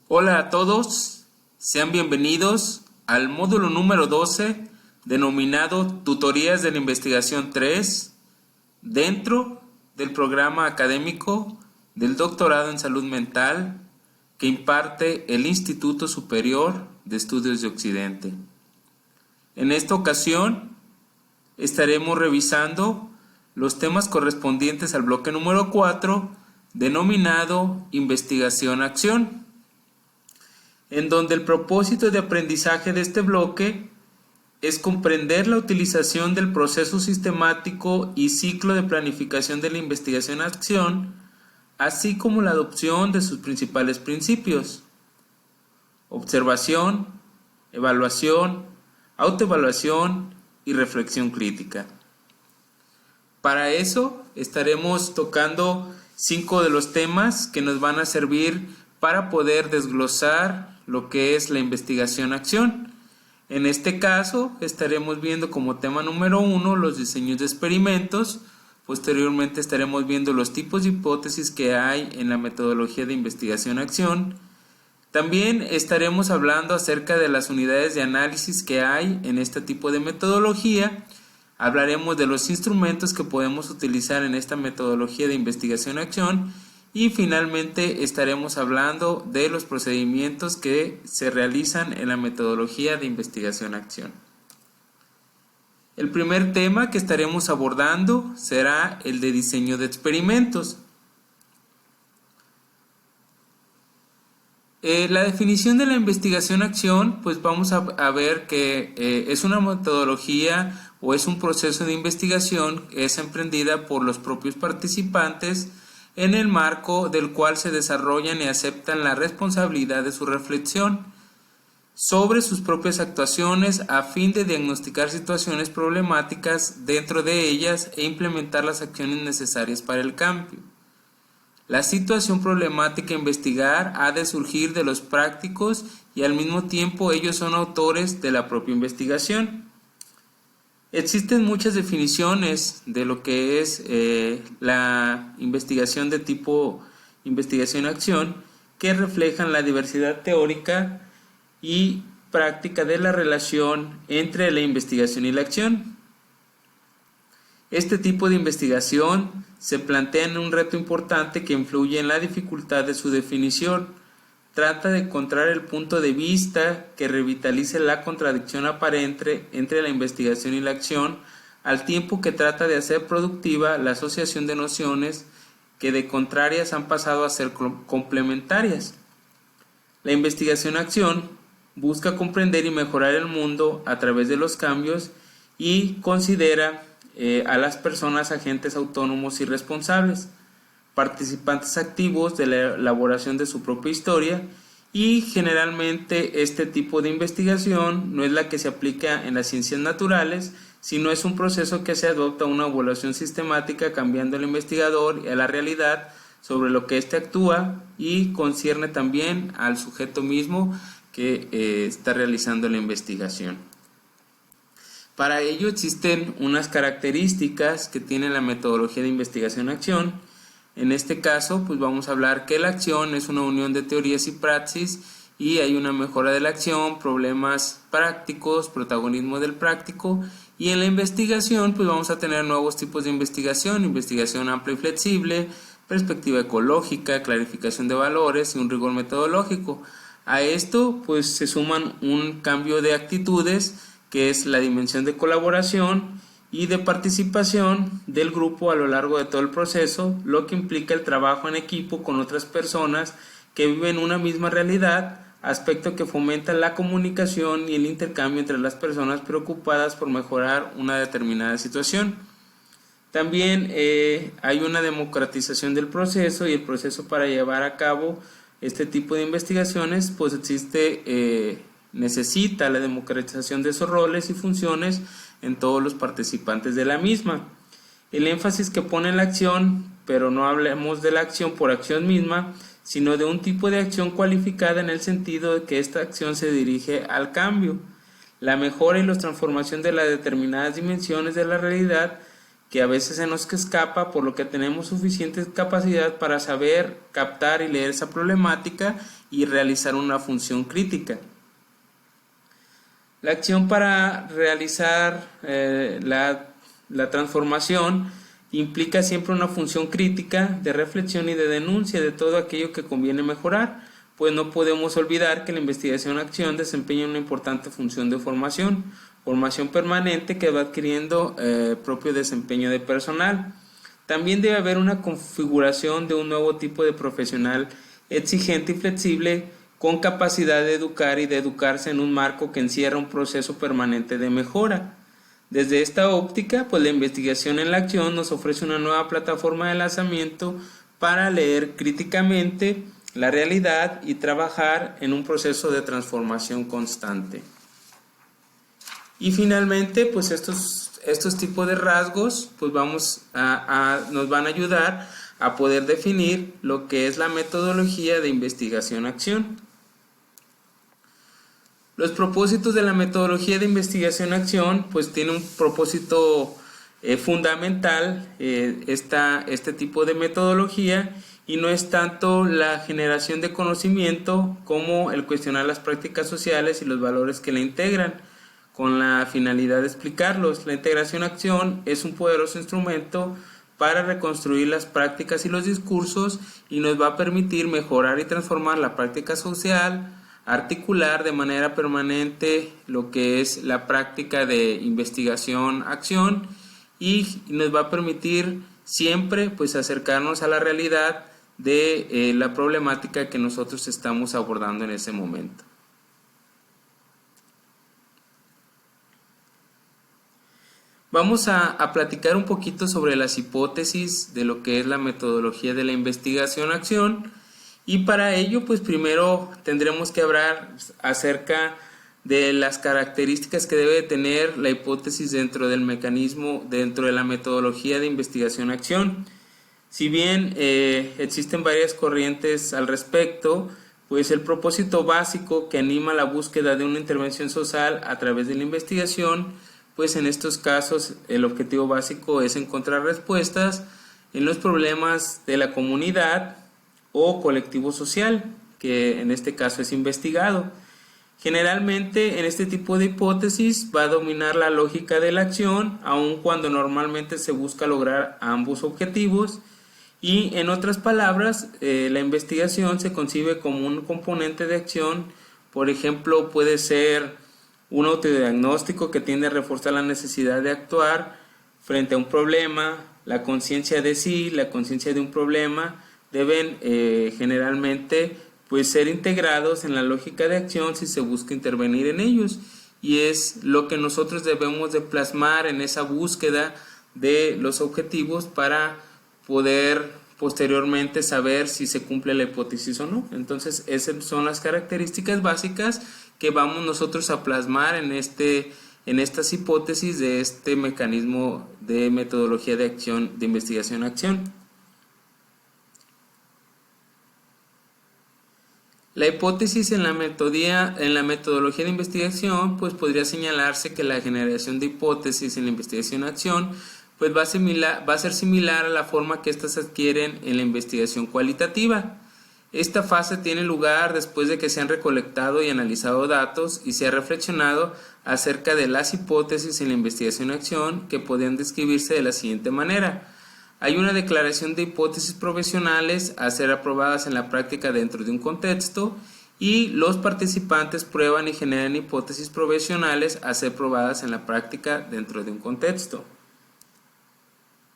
Hola a todos, sean bienvenidos al módulo número 12 denominado Tutorías de la Investigación 3 dentro del programa académico del Doctorado en Salud Mental que imparte el Instituto Superior de Estudios de Occidente. En esta ocasión estaremos revisando los temas correspondientes al bloque número 4 denominado Investigación-Acción, en donde el propósito de aprendizaje de este bloque es comprender la utilización del proceso sistemático y ciclo de planificación de la investigación-acción, así como la adopción de sus principales principios: observación, evaluación, autoevaluación y reflexión crítica. Para eso estaremos tocando 5 de los temas que nos van a servir para poder desglosar lo que es la investigación-acción. En este caso estaremos viendo como tema número 1 los diseños de experimentos. Posteriormente estaremos viendo los tipos de hipótesis que hay en la metodología de investigación-acción. También estaremos hablando acerca de las unidades de análisis que hay en este tipo de metodología. Hablaremos de los instrumentos que podemos utilizar en esta metodología de investigación-acción. Y finalmente estaremos hablando de los procedimientos que se realizan en la metodología de investigación-acción. El primer tema que estaremos abordando será el de diseño de experimentos. La definición de la investigación-acción, pues vamos a ver que es una metodología o es un proceso de investigación que es emprendida por los propios participantes en el marco del cual se desarrollan y aceptan la responsabilidad de su reflexión sobre sus propias actuaciones a fin de diagnosticar situaciones problemáticas dentro de ellas e implementar las acciones necesarias para el cambio. La situación problemática a investigar ha de surgir de los prácticos y al mismo tiempo ellos son autores de la propia investigación. Existen muchas definiciones de lo que es la investigación de tipo investigación-acción que reflejan la diversidad teórica y práctica de la relación entre la investigación y la acción. Este tipo de investigación se plantea en un reto importante que influye en la dificultad de su definición. Trata de encontrar el punto de vista que revitalice la contradicción aparente entre la investigación y la acción, al tiempo que trata de hacer productiva la asociación de nociones que de contrarias han pasado a ser complementarias. La investigación-acción busca comprender y mejorar el mundo a través de los cambios y considera a las personas agentes autónomos y responsables, participantes activos de la elaboración de su propia historia, y generalmente este tipo de investigación no es la que se aplica en las ciencias naturales, sino es un proceso que se adopta una evaluación sistemática cambiando al investigador y a la realidad sobre lo que éste actúa y concierne también al sujeto mismo que está realizando la investigación. Para ello existen unas características que tiene la metodología de investigación-acción. En este caso, pues vamos a hablar que la acción es una unión de teorías y praxis y hay una mejora de la acción, problemas prácticos, protagonismo del práctico, y en la investigación pues vamos a tener nuevos tipos de investigación amplia y flexible, perspectiva ecológica, clarificación de valores y un rigor metodológico. A esto pues se suman un cambio de actitudes que es la dimensión de colaboración y de participación del grupo a lo largo de todo el proceso, lo que implica el trabajo en equipo con otras personas que viven una misma realidad, aspecto que fomenta la comunicación y el intercambio entre las personas preocupadas por mejorar una determinada situación. También hay una democratización del proceso, y el proceso para llevar a cabo este tipo de investigaciones pues necesita la democratización de esos roles y funciones en todos los participantes de la misma. El énfasis que pone en la acción, pero no hablemos de la acción por acción misma, sino de un tipo de acción cualificada en el sentido de que esta acción se dirige al cambio, la mejora y la transformación de las determinadas dimensiones de la realidad que a veces se nos escapa, por lo que tenemos suficiente capacidad para saber captar y leer esa problemática y realizar una función crítica. La acción para realizar la transformación implica siempre una función crítica de reflexión y de denuncia de todo aquello que conviene mejorar, pues no podemos olvidar que la investigación-acción desempeña una importante función de formación permanente que va adquiriendo propio desempeño de personal. También debe haber una configuración de un nuevo tipo de profesional exigente y flexible con capacidad de educar y de educarse en un marco que encierra un proceso permanente de mejora. Desde esta óptica, pues la investigación en la acción nos ofrece una nueva plataforma de lanzamiento para leer críticamente la realidad y trabajar en un proceso de transformación constante. Y finalmente, pues estos tipos de rasgos pues nos van a ayudar a poder definir lo que es la metodología de investigación-acción. Los propósitos de la metodología de investigación-acción pues tiene un propósito fundamental este tipo de metodología, y no es tanto la generación de conocimiento como el cuestionar las prácticas sociales y los valores que la integran, con la finalidad de explicarlos. La integración-acción es un poderoso instrumento para reconstruir las prácticas y los discursos, y nos va a permitir mejorar y transformar la práctica social, articular de manera permanente lo que es la práctica de investigación-acción, y nos va a permitir siempre pues acercarnos a la realidad de la problemática que nosotros estamos abordando en ese momento. Vamos a platicar un poquito sobre las hipótesis de lo que es la metodología de la investigación-acción, y para ello pues primero tendremos que hablar acerca de las características que debe tener la hipótesis dentro del mecanismo, dentro de la metodología de investigación-acción. Si bien existen varias corrientes al respecto, pues el propósito básico que anima la búsqueda de una intervención social a través de la investigación, pues en estos casos el objetivo básico es encontrar respuestas en los problemas de la comunidad o colectivo social, que en este caso es investigado. Generalmente en este tipo de hipótesis va a dominar la lógica de la acción, aun cuando normalmente se busca lograr ambos objetivos. Y en otras palabras, la investigación se concibe como un componente de acción. Por ejemplo, puede ser un autodiagnóstico que tiende a reforzar la necesidad de actuar frente a un problema. La conciencia de sí, la conciencia de un problema deben generalmente pues ser integrados en la lógica de acción si se busca intervenir en ellos, y es lo que nosotros debemos de plasmar en esa búsqueda de los objetivos para poder posteriormente saber si se cumple la hipótesis o no. Entonces esas son las características básicas que vamos nosotros a plasmar en estas hipótesis de este mecanismo de metodología de acción, de investigación-acción. La hipótesis en la metodología de investigación pues podría señalarse que la generación de hipótesis en la investigación-acción pues va a ser similar a la forma que éstas adquieren en la investigación cualitativa. Esta fase tiene lugar después de que se han recolectado y analizado datos y se ha reflexionado acerca de las hipótesis en la investigación-acción, que podrían describirse de la siguiente manera. Hay una declaración de hipótesis profesionales a ser aprobadas en la práctica dentro de un contexto, y los participantes prueban y generan hipótesis profesionales a ser probadas en la práctica dentro de un contexto.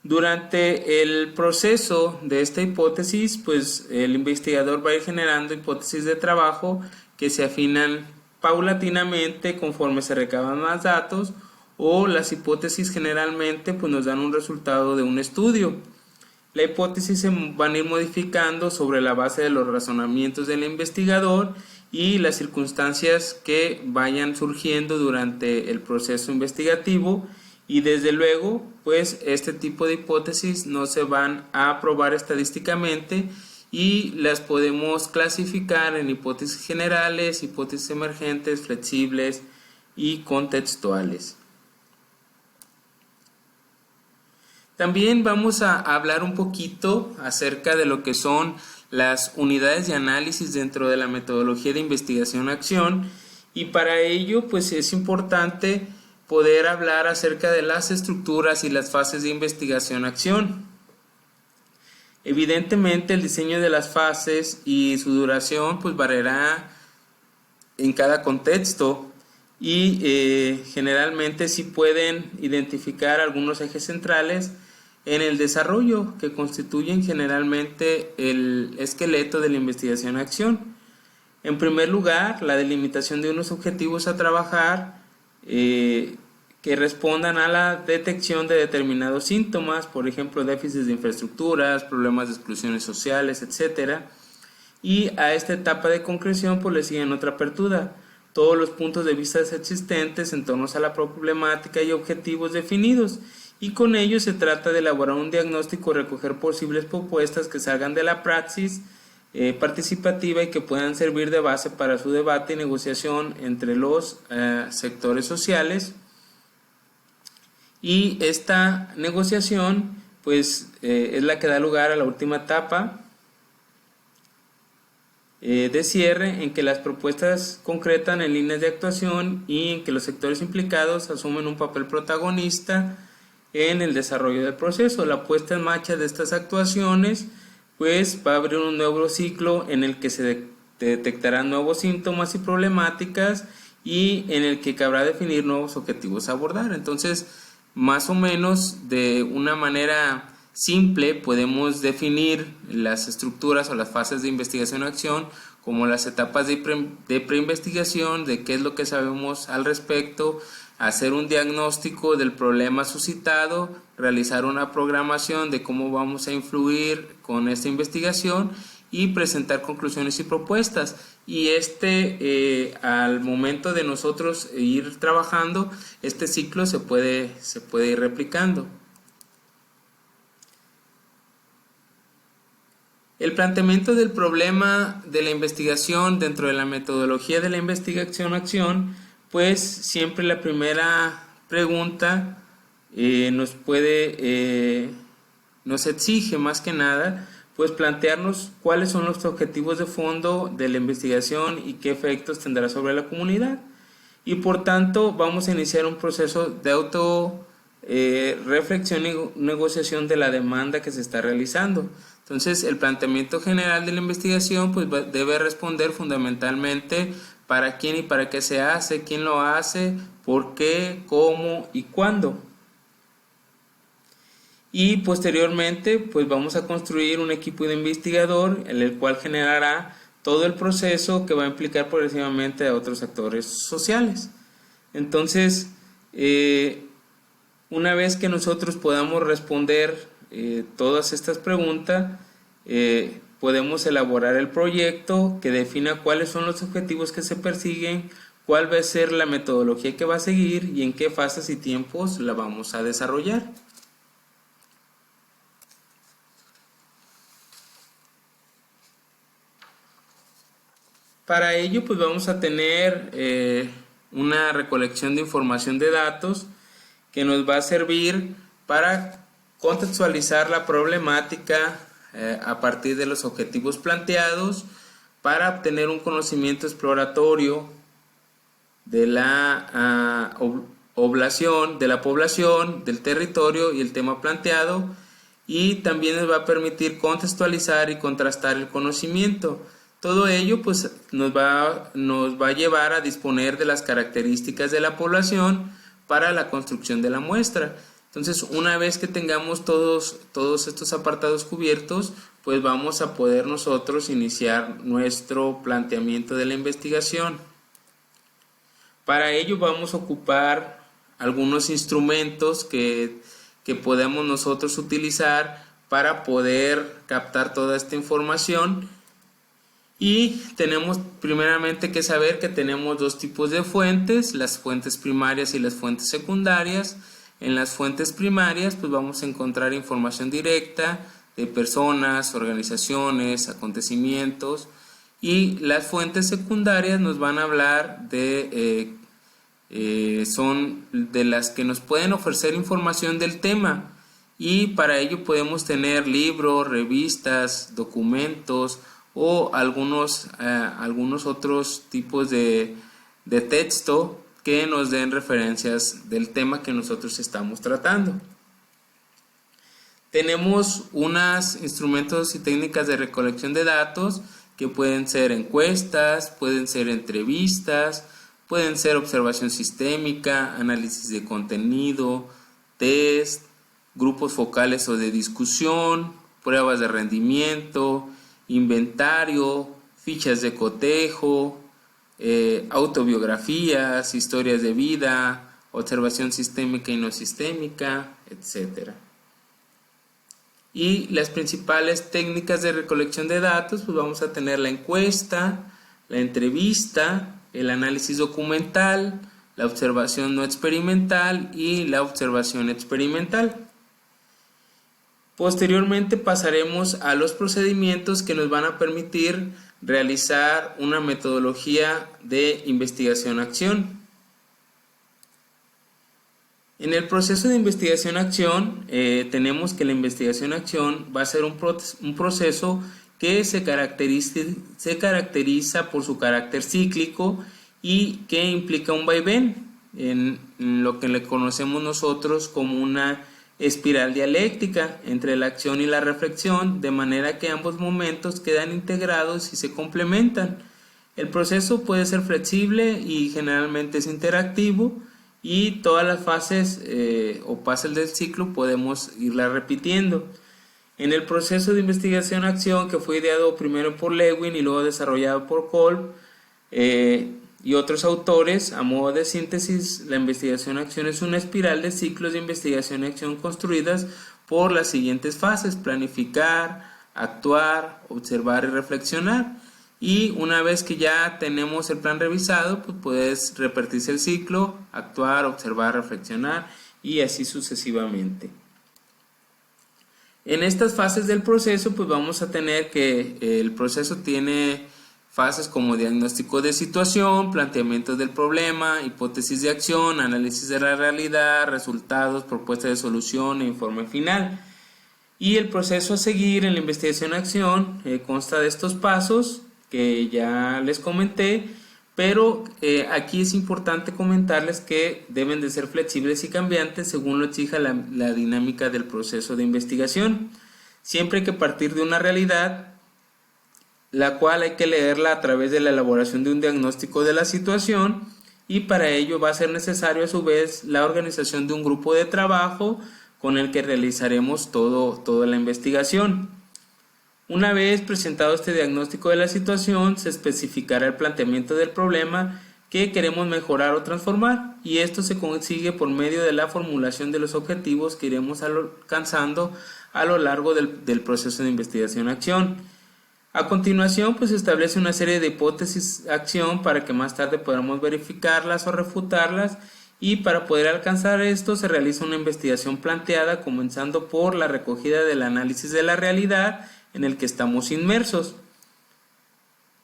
Durante el proceso de esta hipótesis, pues el investigador va a ir generando hipótesis de trabajo que se afinan paulatinamente conforme se recaban más datos, o las hipótesis generalmente pues nos dan un resultado de un estudio. La hipótesis se van a ir modificando sobre la base de los razonamientos del investigador y las circunstancias que vayan surgiendo durante el proceso investigativo, y desde luego pues este tipo de hipótesis no se van a probar estadísticamente, y las podemos clasificar en hipótesis generales, hipótesis emergentes, flexibles y contextuales. También vamos a hablar un poquito acerca de lo que son las unidades de análisis dentro de la metodología de investigación-acción, y para ello pues es importante poder hablar acerca de las estructuras y las fases de investigación-acción. Evidentemente el diseño de las fases y su duración pues variará en cada contexto, y generalmente sí pueden identificar algunos ejes centrales en el desarrollo que constituyen generalmente el esqueleto de la investigación-acción. En primer lugar, la delimitación de unos objetivos a trabajar que respondan a la detección de determinados síntomas, por ejemplo, déficits de infraestructuras, problemas de exclusiones sociales, etc. Y a esta etapa de concreción pues le siguen otra apertura, todos los puntos de vista existentes en torno a la problemática y objetivos definidos, y con ello se trata de elaborar un diagnóstico, recoger posibles propuestas que salgan de la praxis participativa y que puedan servir de base para su debate y negociación entre los sectores sociales. Y esta negociación pues es la que da lugar a la última etapa de cierre, en que las propuestas concretan en líneas de actuación y en que los sectores implicados asumen un papel protagonista en el desarrollo del proceso. La puesta en marcha de estas actuaciones pues va a abrir un nuevo ciclo en el que se detectarán nuevos síntomas y problemáticas, y en el que cabrá definir nuevos objetivos a abordar. Entonces, más o menos de una manera simple podemos definir las estructuras o las fases de investigación-acción como las etapas de preinvestigación, de qué es lo que sabemos al respecto, hacer un diagnóstico del problema suscitado, realizar una programación de cómo vamos a influir con esta investigación y presentar conclusiones y propuestas. Y al momento de nosotros ir trabajando, este ciclo se puede ir replicando. El planteamiento del problema de la investigación dentro de la metodología de la investigación-acción, pues siempre la primera pregunta nos exige más que nada pues plantearnos cuáles son los objetivos de fondo de la investigación y qué efectos tendrá sobre la comunidad. Y por tanto vamos a iniciar un proceso de reflexión y negociación de la demanda que se está realizando. Entonces, el planteamiento general de la investigación pues debe responder fundamentalmente para quién y para qué se hace, quién lo hace, por qué, cómo y cuándo. Y posteriormente pues vamos a construir un equipo de investigador, en el cual generará todo el proceso que va a implicar progresivamente a otros actores sociales. Entonces, una vez que nosotros podamos responder todas estas preguntas, podemos elaborar el proyecto que defina cuáles son los objetivos que se persiguen, cuál va a ser la metodología que va a seguir y en qué fases y tiempos la vamos a desarrollar. Para ello pues vamos a tener una recolección de información de datos que nos va a servir para contextualizar la problemática a partir de los objetivos planteados, para obtener un conocimiento exploratorio de la población, del territorio y el tema planteado, y también nos va a permitir contextualizar y contrastar el conocimiento. Todo ello pues nos va a llevar a disponer de las características de la población para la construcción de la muestra. Entonces, una vez que tengamos todos estos apartados cubiertos, pues vamos a poder nosotros iniciar nuestro planteamiento de la investigación. Para ello vamos a ocupar algunos instrumentos que podemos nosotros utilizar para poder captar toda esta información. Y tenemos primeramente que saber que tenemos dos tipos de fuentes, las fuentes primarias y las fuentes secundarias. En las fuentes primarias pues vamos a encontrar información directa de personas, organizaciones, acontecimientos, y las fuentes secundarias nos van a hablar son de las que nos pueden ofrecer información del tema, y para ello podemos tener libros, revistas, documentos o algunos otros tipos de texto que nos den referencias del tema que nosotros estamos tratando. Tenemos unos instrumentos y técnicas de recolección de datos que pueden ser encuestas, pueden ser entrevistas, pueden ser observación sistémica, análisis de contenido, test, grupos focales o de discusión, pruebas de rendimiento, inventario, fichas de cotejo, autobiografías, historias de vida, observación sistémica y no sistémica, etc. Y las principales técnicas de recolección de datos, pues vamos a tener la encuesta, la entrevista, el análisis documental, la observación no experimental y la observación experimental. Posteriormente pasaremos a los procedimientos que nos van a permitir realizar una metodología de investigación-acción. En el proceso de investigación-acción tenemos que la investigación-acción va a ser un proceso que se caracteriza por su carácter cíclico y que implica un vaivén en lo que le conocemos nosotros como una espiral dialéctica entre la acción y la reflexión, de manera que ambos momentos quedan integrados y se complementan. El proceso puede ser flexible y generalmente es interactivo, y todas las fases o pasos del ciclo podemos irla repitiendo. En el proceso de investigación-acción, que fue ideado primero por Lewin y luego desarrollado por Kolb y otros autores, a modo de síntesis, la investigación-acción es una espiral de ciclos de investigación y acción construidas por las siguientes fases: planificar, actuar, observar y reflexionar. Y una vez que ya tenemos el plan revisado, pues puedes repetirse el ciclo: actuar, observar, reflexionar y así sucesivamente. En estas fases del proceso, pues vamos a tener que el proceso tiene fases como diagnóstico de situación, planteamiento del problema, hipótesis de acción, análisis de la realidad, resultados, propuesta de solución e informe final. Y el proceso a seguir en la investigación-acción consta de estos pasos que ya les comenté, pero aquí es importante comentarles que deben de ser flexibles y cambiantes según lo exija la dinámica del proceso de investigación. Siempre hay que partir de una realidad, la cual hay que leerla a través de la elaboración de un diagnóstico de la situación, y para ello va a ser necesario a su vez la organización de un grupo de trabajo con el que realizaremos toda la investigación. Una vez presentado este diagnóstico de la situación, se especificará el planteamiento del problema que queremos mejorar o transformar, y esto se consigue por medio de la formulación de los objetivos que iremos alcanzando a lo largo del proceso de investigación-acción. A continuación, pues se establece una serie de hipótesis de acción para que más tarde podamos verificarlas o refutarlas, y para poder alcanzar esto se realiza una investigación planteada, comenzando por la recogida del análisis de la realidad en el que estamos inmersos.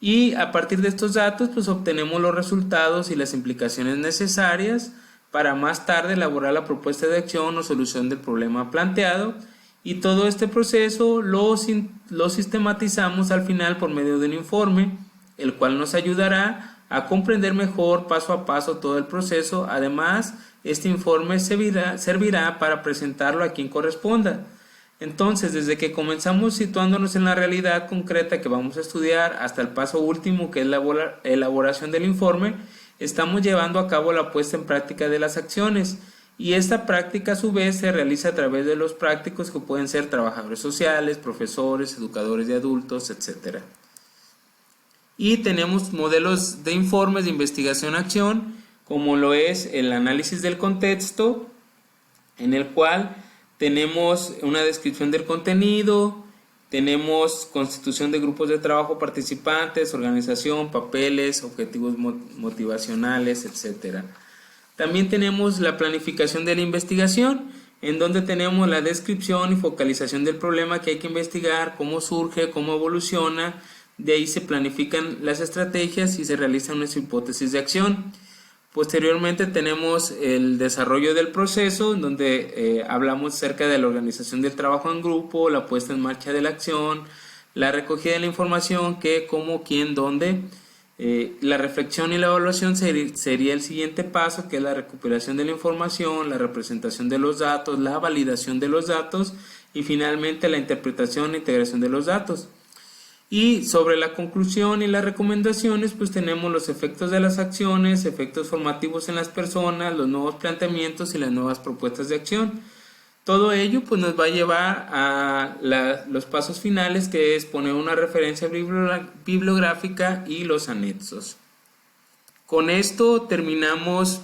Y a partir de estos datos, pues obtenemos los resultados y las implicaciones necesarias para más tarde elaborar la propuesta de acción o solución del problema planteado. Y todo este proceso lo sistematizamos al final por medio de un informe, el cual nos ayudará a comprender mejor paso a paso todo el proceso. Además, este informe servirá para presentarlo a quien corresponda. Entonces, desde que comenzamos situándonos en la realidad concreta que vamos a estudiar hasta el paso último, que es la elaboración del informe, estamos llevando a cabo la puesta en práctica de las acciones. Y esta práctica a su vez se realiza a través de los prácticos, que pueden ser trabajadores sociales, profesores, educadores de adultos, etc. Y tenemos modelos de informes de investigación-acción, como lo es el análisis del contexto, en el cual tenemos una descripción del contenido, tenemos constitución de grupos de trabajo participantes, organización, papeles, objetivos motivacionales, etc. También tenemos la planificación de la investigación, en donde tenemos la descripción y focalización del problema que hay que investigar, cómo surge, cómo evoluciona. De ahí se planifican las estrategias y se realizan unas hipótesis de acción. Posteriormente tenemos el desarrollo del proceso, en donde hablamos acerca de la organización del trabajo en grupo, la puesta en marcha de la acción, la recogida de la información, qué, cómo, quién, dónde. La reflexión y la evaluación sería el siguiente paso, que es la recuperación de la información, la representación de los datos, la validación de los datos y finalmente la interpretación e integración de los datos. Y sobre la conclusión y las recomendaciones, pues tenemos los efectos de las acciones, efectos formativos en las personas, los nuevos planteamientos y las nuevas propuestas de acción. Todo ello pues nos va a llevar a los pasos finales, que es poner una referencia bibliográfica y los anexos. Con esto terminamos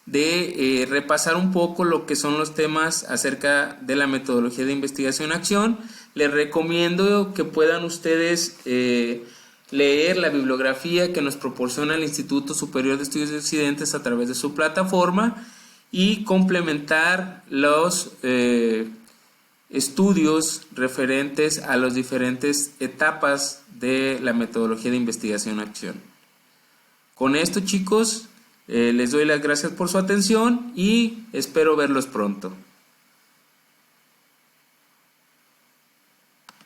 de repasar un poco lo que son los temas acerca de la metodología de investigación-acción. Les recomiendo que puedan ustedes leer la bibliografía que nos proporciona el Instituto Superior de Estudios de Occidentes a través de su plataforma y complementar los estudios referentes a las diferentes etapas de la metodología de investigación-acción. Con esto, chicos, les doy las gracias por su atención y espero verlos pronto.